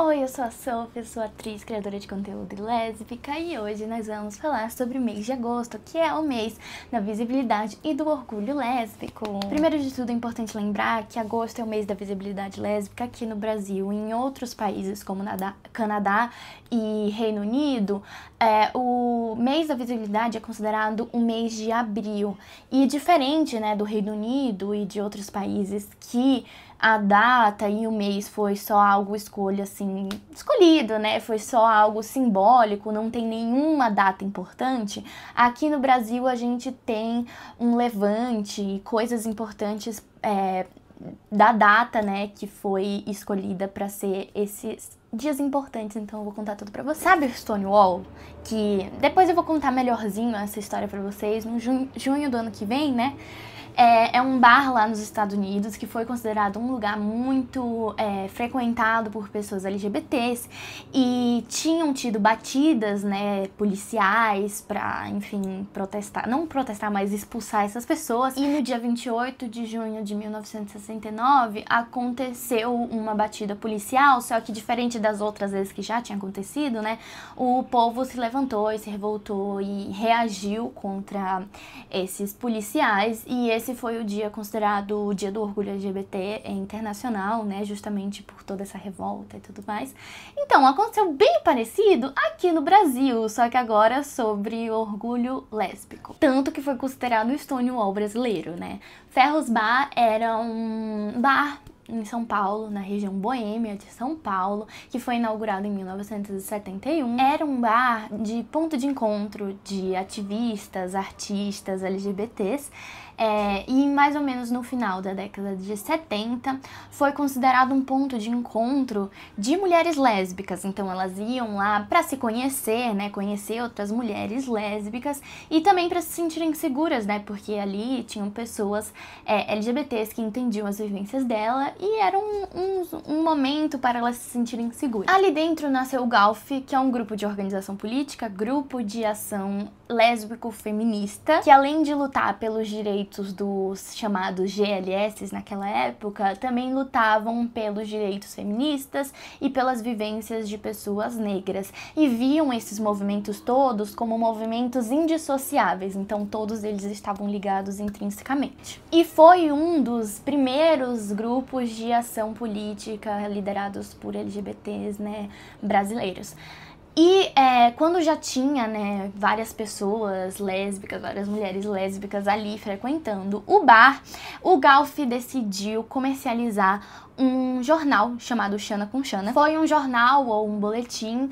Oi, eu sou a Sophie, sou atriz, criadora de conteúdo e lésbica, e hoje nós vamos falar sobre o mês de agosto, que é o mês da visibilidade e do orgulho lésbico. Primeiro de tudo, é importante lembrar que agosto é o mês da visibilidade lésbica aqui no Brasil. Em outros países, como Canadá e Reino Unido, o mês da visibilidade é considerado o mês de abril. E diferente, do Reino Unido e de outros países que a data e o mês foi só algo escolhido, Foi só algo simbólico, não tem nenhuma data importante. Aqui no Brasil a gente tem um levante, coisas importantes da data, que foi escolhida para ser esses dias importantes, então eu vou contar tudo pra vocês. Sabe o Stonewall? Que depois eu vou contar melhorzinho essa história pra vocês, no junho do ano que vem, É um bar lá nos Estados Unidos que foi considerado um lugar muito frequentado por pessoas LGBTs e tinham tido batidas, policiais pra, enfim, protestar, não protestar, mas expulsar essas pessoas. E no dia 28 de junho de 1969 aconteceu uma batida policial, só que diferente das outras vezes que já tinha acontecido, o povo se levantou e se revoltou e reagiu contra esses policiais, e esse foi o dia considerado o dia do orgulho LGBT internacional, justamente por toda essa revolta e tudo mais. Então, aconteceu bem parecido aqui no Brasil, só que agora sobre orgulho lésbico. Tanto que foi considerado o Stonewall brasileiro, Ferros Bar era um bar em São Paulo, na região boêmia de São Paulo, que foi inaugurado em 1971. Era um bar de ponto de encontro de ativistas, artistas, LGBTs, e mais ou menos no final da década de 70 foi considerado um ponto de encontro de mulheres lésbicas. Então elas iam lá para se conhecer, conhecer outras mulheres lésbicas e também para se sentirem seguras, porque ali tinham pessoas LGBTs que entendiam as vivências dela e era um momento para elas se sentirem seguras. Ali dentro nasceu o GALF, que é um grupo de organização política, grupo de ação lésbico-feminista, que além de lutar pelos direitos dos chamados GLS naquela época, também lutavam pelos direitos feministas e pelas vivências de pessoas negras, e viam esses movimentos todos como movimentos indissociáveis, então todos eles estavam ligados intrinsecamente. E foi um dos primeiros grupos de ação política liderados por LGBTs, brasileiros. E quando já tinha, várias pessoas lésbicas, várias mulheres lésbicas ali frequentando o bar, o GALF decidiu comercializar um jornal chamado Xana com Xana. Foi um jornal ou um boletim.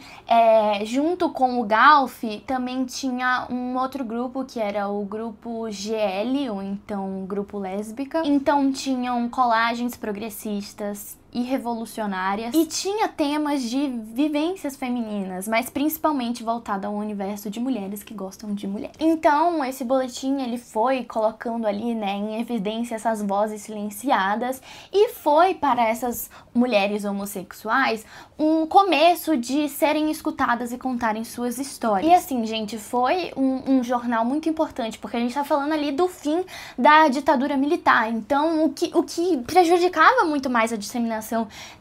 Junto com o GALF também tinha um outro grupo que era o grupo GL, ou então Grupo Lésbica. Então tinham colagens progressistas e revolucionárias, e tinha temas de vivências femininas, mas principalmente voltado ao universo de mulheres que gostam de mulheres. Então esse boletim ele foi colocando ali, em evidência essas vozes silenciadas, e foi para essas mulheres homossexuais um começo de serem escutadas e contarem suas histórias. E assim, gente, foi um jornal muito importante, porque a gente tá falando ali do fim da ditadura militar, então o que prejudicava muito mais a disseminação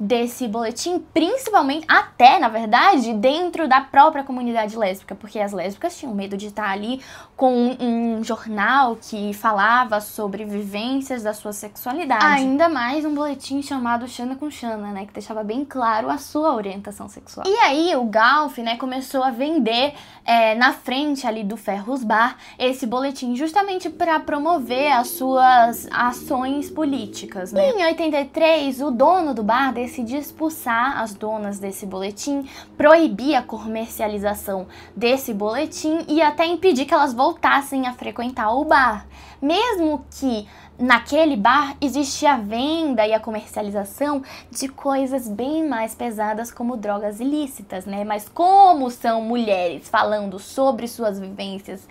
desse boletim, principalmente, até, na verdade, dentro da própria comunidade lésbica, porque as lésbicas tinham medo de estar ali com um jornal que falava sobre vivências da sua sexualidade. Ainda mais um boletim chamado Xana com Xana, que deixava bem claro a sua orientação sexual. E aí o GALF, começou a vender na frente ali do Ferros Bar esse boletim justamente para promover as suas ações políticas, E em 83, o dono do bar decidiu expulsar as donas desse boletim, proibir a comercialização desse boletim e até impedir que elas voltassem a frequentar o bar. Mesmo que naquele bar existia a venda e a comercialização de coisas bem mais pesadas como drogas ilícitas, Mas como são mulheres falando sobre suas vivências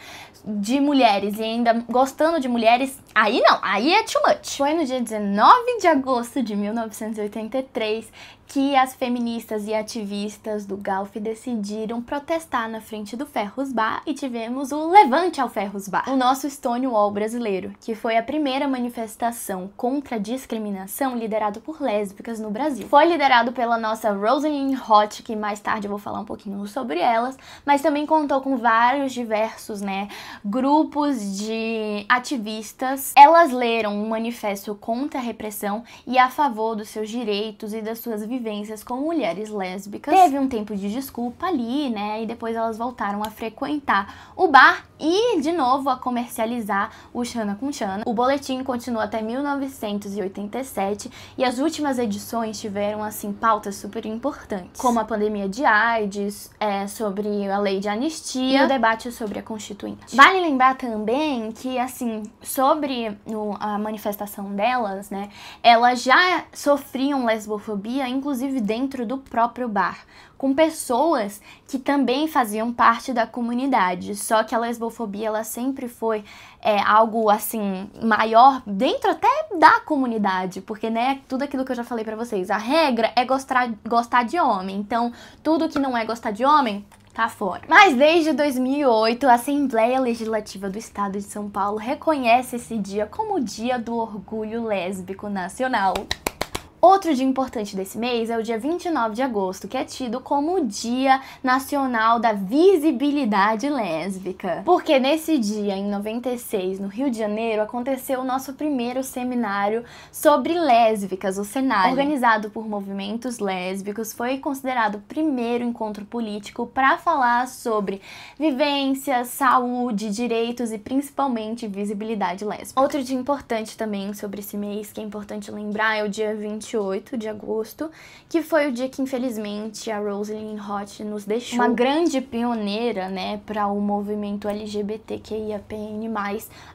de mulheres e ainda gostando de mulheres, aí não, aí é too much. Foi no dia 19 de agosto de 1983 que as feministas e ativistas do Galf decidiram protestar na frente do Ferros Bar e tivemos o Levante ao Ferros Bar, o nosso Stonewall brasileiro, que foi a primeira manifestação contra a discriminação liderado por lésbicas no Brasil. Foi liderado pela nossa Rosalind Hott, que mais tarde eu vou falar um pouquinho sobre elas, mas também contou com vários diversos, grupos de ativistas. Elas leram um manifesto contra a repressão e a favor dos seus direitos e das suas vivências como mulheres lésbicas. Teve um tempo de desculpa ali, e depois elas voltaram a frequentar o bar e, de novo, a comercializar o Xana com Xana. O boletim continua até 1987 e as últimas edições tiveram, pautas super importantes, como a pandemia de AIDS, sobre a lei de anistia e o debate sobre a Constituinte. Vale lembrar também que, sobre a manifestação delas, elas já sofriam lesbofobia, inclusive dentro do próprio bar, com pessoas que também faziam parte da comunidade, só que a lesbofobia ela sempre foi algo maior dentro até da comunidade, porque tudo aquilo que eu já falei pra vocês, a regra é gostar de homem, então tudo que não é gostar de homem tá fora. Mas desde 2008, a Assembleia Legislativa do Estado de São Paulo reconhece esse dia como o Dia do Orgulho Lésbico Nacional. Outro dia importante desse mês é o dia 29 de agosto, que é tido como o Dia Nacional da Visibilidade Lésbica. Porque nesse dia, em 96, no Rio de Janeiro, aconteceu o nosso primeiro seminário sobre lésbicas, o Senai. Organizado por movimentos lésbicos, foi considerado o primeiro encontro político para falar sobre vivências, saúde, direitos e principalmente visibilidade lésbica. Outro dia importante também sobre esse mês, que é importante lembrar, é o dia 28 de agosto, que foi o dia que infelizmente a Rosalind Hott nos deixou. Uma grande pioneira, para o movimento LGBTQIAPN+,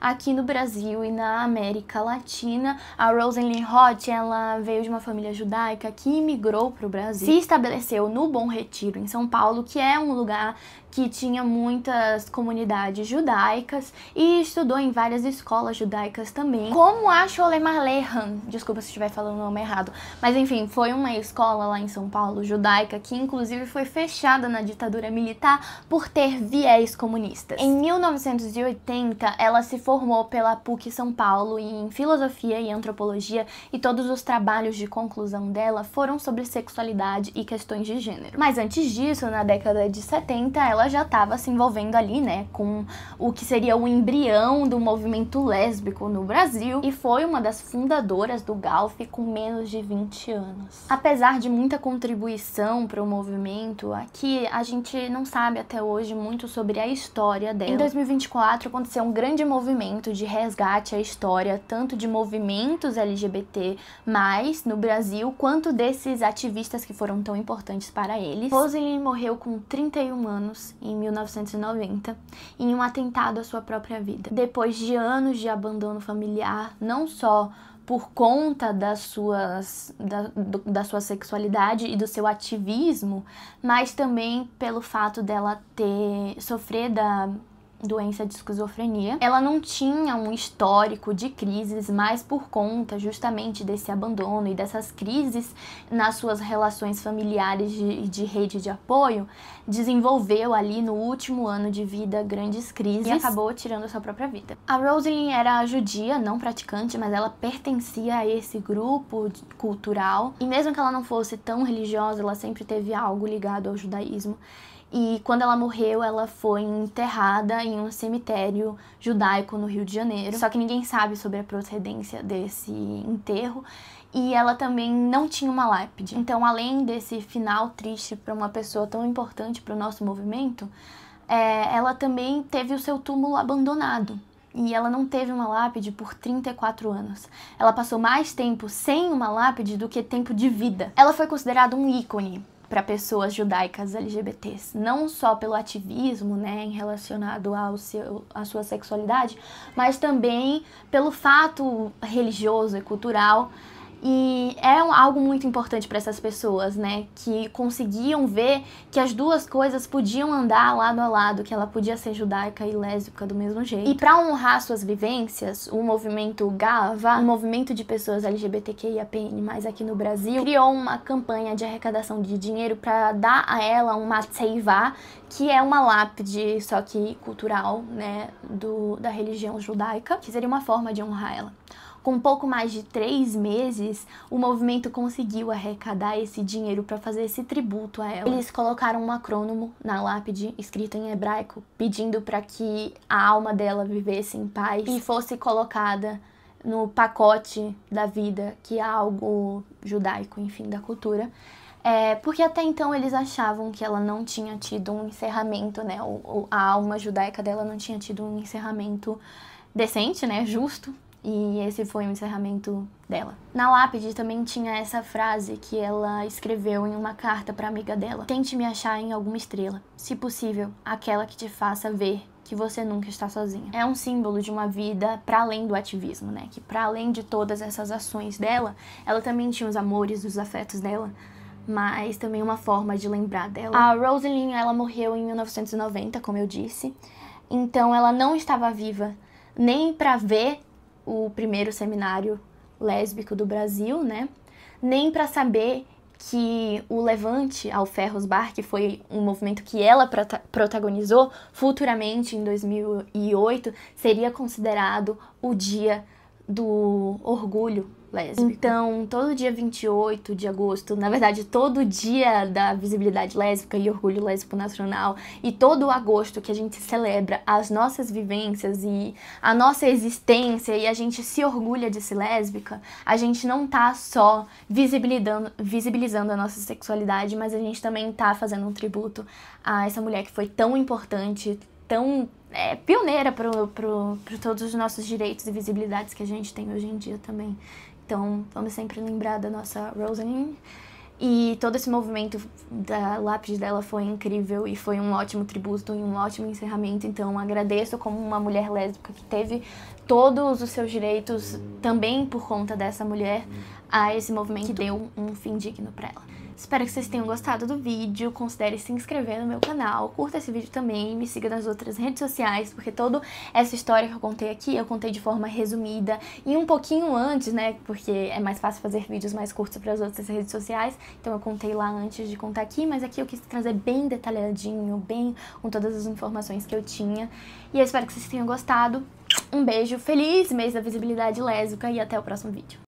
aqui no Brasil e na América Latina. A Rosalind Hott, ela veio de uma família judaica que imigrou para o Brasil, se estabeleceu no Bom Retiro, em São Paulo, que é um lugar que tinha muitas comunidades judaicas e estudou em várias escolas judaicas também, como a Sholem Aleichem, desculpa se estiver falando o nome errado, mas enfim, foi uma escola lá em São Paulo, judaica, que inclusive foi fechada na ditadura militar por ter viés comunistas. Em 1980, ela se formou pela PUC São Paulo em Filosofia e Antropologia e todos os trabalhos de conclusão dela foram sobre sexualidade e questões de gênero. Mas antes disso, na década de 70, ela já estava se envolvendo ali, com o que seria o embrião do movimento lésbico no Brasil e foi uma das fundadoras do Galf com menos de 20 anos. Apesar de muita contribuição para o movimento, aqui a gente não sabe até hoje muito sobre a história dela. Em 2024 aconteceu um grande movimento de resgate à história, tanto de movimentos LGBT+, no Brasil, quanto desses ativistas que foram tão importantes para eles. Rosalind morreu com 31 anos em 1990, em um atentado à sua própria vida. Depois de anos de abandono familiar, não só por conta da sua sexualidade e do seu ativismo, mas também pelo fato dela sofrer da doença de esquizofrenia. Ela não tinha um histórico de crises, mas por conta justamente desse abandono e dessas crises nas suas relações familiares de rede de apoio, desenvolveu ali no último ano de vida grandes crises e acabou tirando a sua própria vida. A Rosalind era judia, não praticante, mas ela pertencia a esse grupo cultural e mesmo que ela não fosse tão religiosa, ela sempre teve algo ligado ao judaísmo. E quando ela morreu, ela foi enterrada em um cemitério judaico no Rio de Janeiro. Só que ninguém sabe sobre a procedência desse enterro. E ela também não tinha uma lápide. Então, além desse final triste para uma pessoa tão importante para o nosso movimento, ela também teve o seu túmulo abandonado. E ela não teve uma lápide por 34 anos. Ela passou mais tempo sem uma lápide do que tempo de vida. Ela foi considerada um ícone para pessoas judaicas LGBTs, não só pelo ativismo, em relacionado à sua sexualidade, mas também pelo fato religioso e cultural E é algo muito importante para essas pessoas, né, que conseguiam ver que as duas coisas podiam andar lado a lado, que ela podia ser judaica e lésbica do mesmo jeito. E para honrar suas vivências, o movimento Ga'avah, um movimento de pessoas LGBTQIAPN+, aqui no Brasil, criou uma campanha de arrecadação de dinheiro para dar a ela uma tseivá, que é uma lápide, só que cultural, né, da religião judaica, que seria uma forma de honrar ela. Com pouco mais de 3 meses, o movimento conseguiu arrecadar esse dinheiro para fazer esse tributo a ela. Eles colocaram um acrônimo na lápide, escrito em hebraico, pedindo para que a alma dela vivesse em paz e fosse colocada no pacote da vida, que é algo judaico, enfim, da cultura. Porque até então eles achavam que ela não tinha tido um encerramento, né? A alma judaica dela não tinha tido um encerramento decente, né? Justo. E esse foi o encerramento dela. Na lápide também tinha essa frase que ela escreveu em uma carta para amiga dela. Tente me achar em alguma estrela, se possível, aquela que te faça ver que você nunca está sozinha. É um símbolo de uma vida para além do ativismo, né? Que para além de todas essas ações dela, ela também tinha os amores, os afetos dela, mas também uma forma de lembrar dela. A Rosalynn, ela morreu em 1990, como eu disse, então ela não estava viva nem para ver o primeiro seminário lésbico do Brasil, né? Nem para saber que o Levante ao Ferros Bar, que foi um movimento que ela protagonizou, futuramente, em 2008, seria considerado o dia do orgulho lésbico. Então, todo dia 28 de agosto, na verdade, todo dia da visibilidade lésbica e orgulho lésbico nacional, e todo agosto que a gente celebra as nossas vivências e a nossa existência, e a gente se orgulha de ser lésbica, a gente não tá só visibilizando a nossa sexualidade, mas a gente também tá fazendo um tributo a essa mulher que foi tão importante, tão pioneira para todos os nossos direitos e visibilidades que a gente tem hoje em dia também. Então, vamos sempre lembrar da nossa Rosalynn. E todo esse movimento da lápide dela foi incrível e foi um ótimo tributo e um ótimo encerramento. Então, agradeço como uma mulher lésbica que teve todos os seus direitos também por conta dessa mulher a esse movimento que deu um fim digno para ela. Espero que vocês tenham gostado do vídeo, considere se inscrever no meu canal, curta esse vídeo também, me siga nas outras redes sociais, porque toda essa história que eu contei aqui, eu contei de forma resumida e um pouquinho antes, né, porque é mais fácil fazer vídeos mais curtos para as outras redes sociais, então eu contei lá antes de contar aqui, mas aqui eu quis trazer bem detalhadinho, bem com todas as informações que eu tinha, e eu espero que vocês tenham gostado. Um beijo, feliz mês da visibilidade lésbica e até o próximo vídeo.